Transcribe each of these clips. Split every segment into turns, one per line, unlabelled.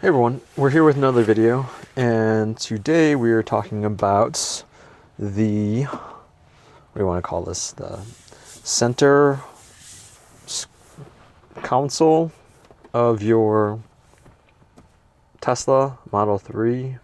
Hey everyone, we're here with another video, and today we are talking about the, what do you want to call this, the center console of your Tesla Model 3.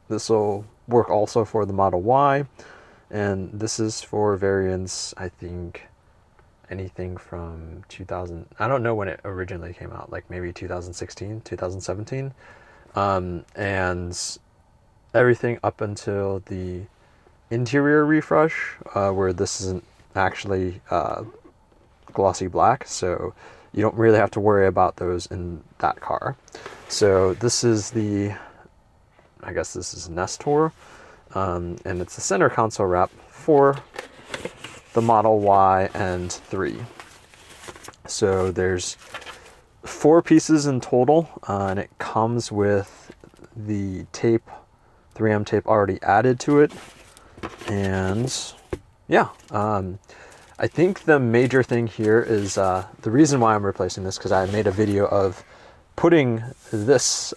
This will work also for the Model Y, and this is for variants, I think, anything from 2000, I don't know when it originally came out, like maybe 2016, 2017, and everything up until the interior refresh, where this isn't actually glossy black, so you don't really have to worry about those in that car. So this is the, I guess this is Nestor, and it's a center console wrap for the Model Y and 3. So there's 4 pieces in total, and it comes with the tape, 3M tape already added to it. And yeah, I think the major thing here is the reason why I'm replacing this, because I made a video of putting this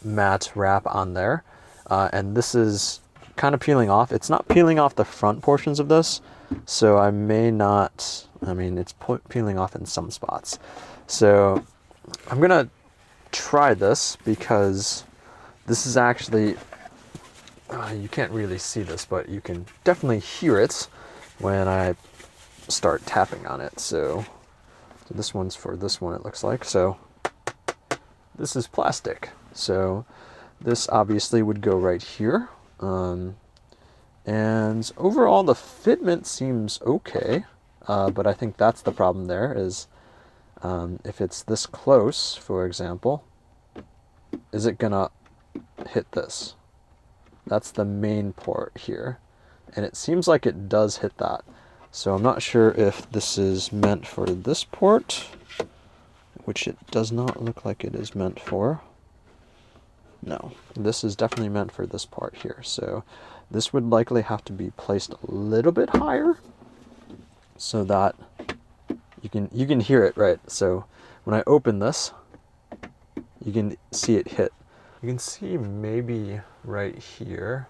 matte wrap on there, and this is kind of peeling off. It's not peeling off the front portions of this, so I may not, I mean, it's peeling off in some spots. So I'm gonna try this, because this is actually, you can't really see this, but you can definitely hear it when I start tapping on it. So this one's for this one, it looks like. So this is plastic, so this obviously would go right here. And overall the fitment seems okay, but I think that's the problem there is, if it's this close, for example, is it gonna hit this? That's the main port here, and it seems like it does hit that. So I'm not sure if this is meant for this port, which it does not look like it is meant for. No, this is definitely meant for this part here. So this would likely have to be placed a little bit higher so that you can hear it, right? So when I open this, you can see it hit. You can see maybe right here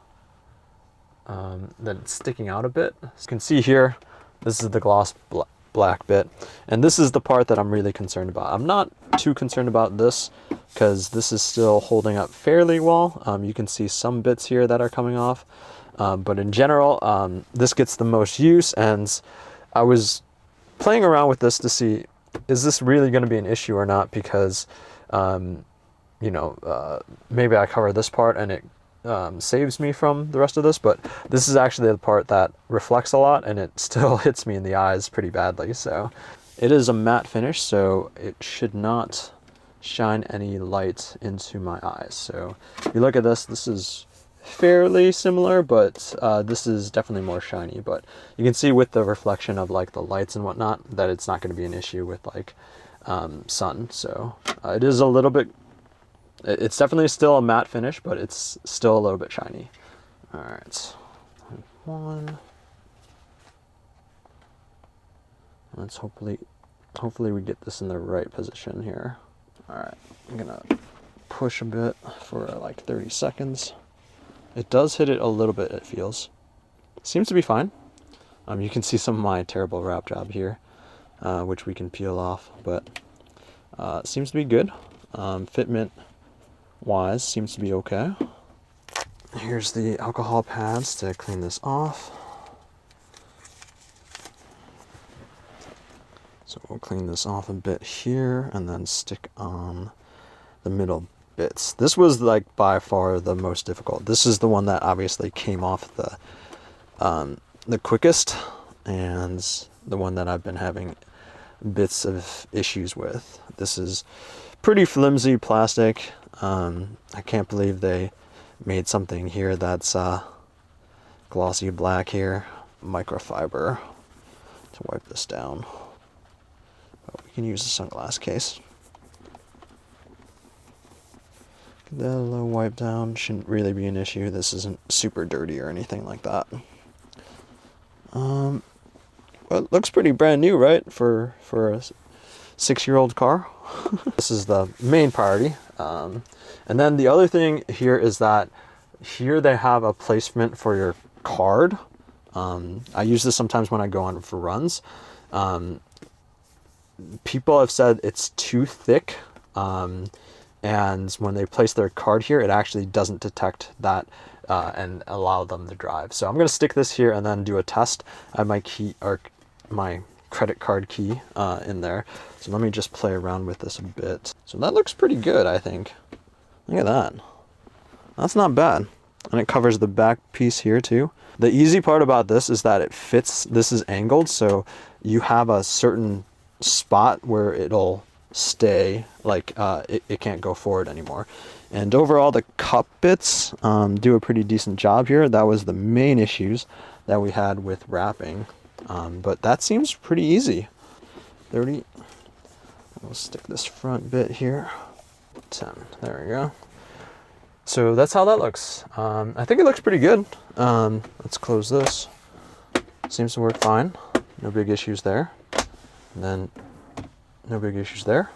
that it's sticking out a bit. So you can see here, this is the gloss black bit, and this is the part that I'm really concerned about. I'm not too concerned about this because this is still holding up fairly well. You can see some bits here that are coming off, but in general, this gets the most use, and I was playing around with this to see, is this really going to be an issue or not, because you know, maybe I cover this part and it saves me from the rest of this, but this is actually the part that reflects a lot, and it still hits me in the eyes pretty badly. So it is a matte finish, so it should not shine any light into my eyes. So if you look at this, this is fairly similar, but this is definitely more shiny. But you can see with the reflection of like the lights and whatnot that it's not going to be an issue with like sun. So it is a little bit, it's definitely still a matte finish, but it's still a little bit shiny. All right, one. Let's hopefully we get this in the right position here. All right, I'm gonna push a bit for like 30 seconds. It does hit it a little bit, it feels. Seems to be fine. You can see some of my terrible wrap job here, which we can peel off, but it seems to be good. Fitment wise seems to be okay. Here's the alcohol pads to clean this off. So we'll clean this off a bit here and then stick on the middle bits. This was like by far the most difficult. This is the one that obviously came off the quickest, and the one that I've been having bits of issues with. This is pretty flimsy plastic. I can't believe they made something here that's glossy black here. Microfiber to wipe this down. But we can use a sunglass case. Get that little wipe down. Shouldn't really be an issue. This isn't super dirty or anything like that. Well, it looks pretty brand new, right? For a 6-year-old car. This is the main priority. And then the other thing here is that here they have a placement for your card. I use this sometimes when I go on for runs. People have said it's too thick, and when they place their card here, it actually doesn't detect that and allow them to drive. So I'm going to stick this here and then do a test. I have my key, or my credit card key in there. So let me just play around with this a bit. So that looks pretty good, I think. Look at that. That's not bad. And it covers the back piece here too. The easy part about this is that it fits, this is angled, so you have a certain spot where it'll stay, like it can't go forward anymore. And overall, the cup bits do a pretty decent job here. That was the main issues that we had with wrapping. But that seems pretty easy. 30. We'll stick this front bit here. 10. There we go. So that's how that looks. I think it looks pretty good. Let's close this. Seems to work fine. No big issues there. And then no big issues there.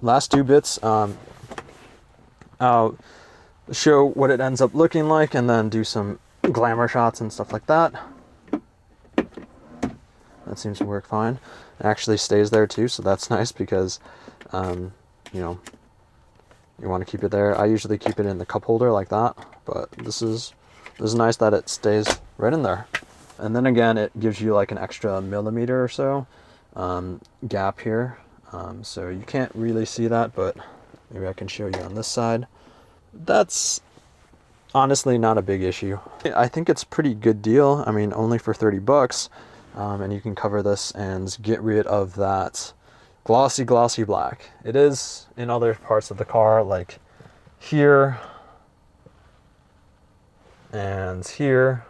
Last two bits, I'll show what it ends up looking like and then do some glamour shots and stuff like that. That seems to work fine. It actually stays there too, so that's nice because, you know, you want to keep it there. I usually keep it in the cup holder like that, but this is nice that it stays right in there. And then again, it gives you like an extra millimeter or so gap here. So you can't really see that, but maybe I can show you on this side. That's honestly not a big issue. I think it's a pretty good deal. I mean, only for 30 bucks. And you can cover this and get rid of that glossy black. It is in other parts of the car, like here and here.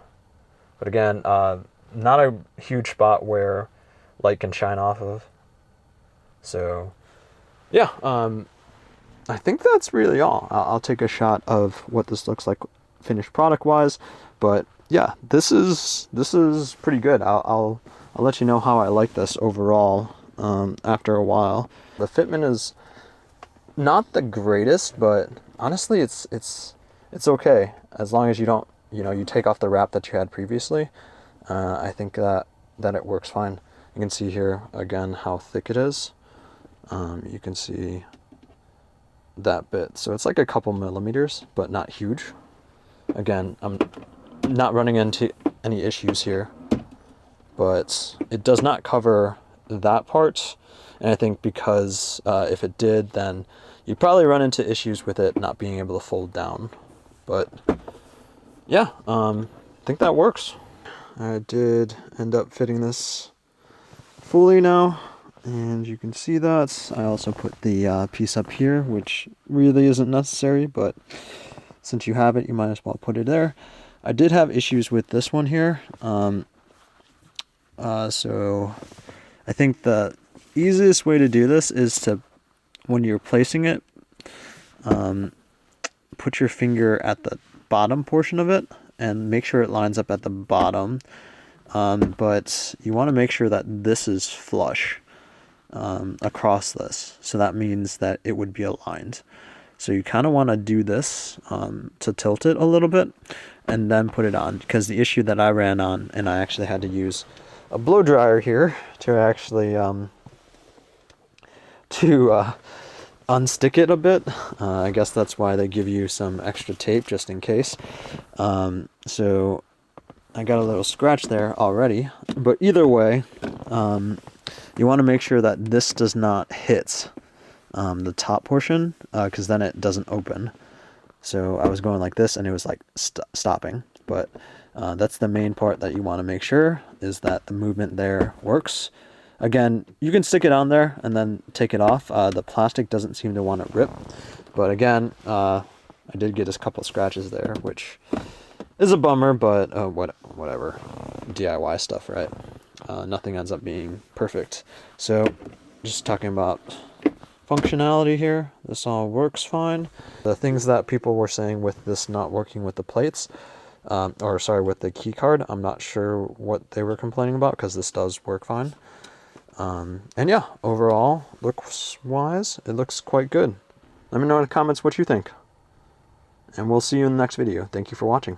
But again, not a huge spot where light can shine off of. So yeah, I think that's really all. I'll take a shot of what this looks like finished product wise, but yeah, this is pretty good. I'll let you know how I like this overall after a while. The fitment is not the greatest, but honestly it's okay as long as you don't, you take off the wrap that you had previously. I think that it works fine. You can see here again how thick it is. You can see that bit, so it's like a couple millimeters, but not huge. Again, I'm not running into any issues here, but it does not cover that part. And I think because if it did, then you'd probably run into issues with it not being able to fold down. But yeah, I think that works. I did end up fitting this fully now, and you can see that. I also put the piece up here, which really isn't necessary, but since you have it, you might as well put it there. I did have issues with this one here. So I think the easiest way to do this is to, when you're placing it, put your finger at the bottom portion of it and make sure it lines up at the bottom. But you want to make sure that this is flush across this. So that means that it would be aligned. So you kind of want to do this to tilt it a little bit and then put it on, because the issue that I ran on, and I actually had to use a blow dryer here to actually unstick it a bit. I guess that's why they give you some extra tape just in case. So I got a little scratch there already, but either way, you want to make sure that this does not hit the top portion, because then it doesn't open. So I was going like this and it was like stopping, but that's the main part that you want to make sure, is that the movement there works. Again, you can stick it on there and then take it off. The plastic doesn't seem to want to rip, but again, I did get a couple scratches there, which is a bummer, but whatever, DIY stuff, right? Nothing ends up being perfect. So just talking about functionality here, this all works fine. The things that people were saying with this not working with the plates, with the key card, I'm not sure what they were complaining about, because this does work fine. And yeah, overall, looks-wise, it looks quite good. Let me know in the comments what you think. And we'll see you in the next video. Thank you for watching.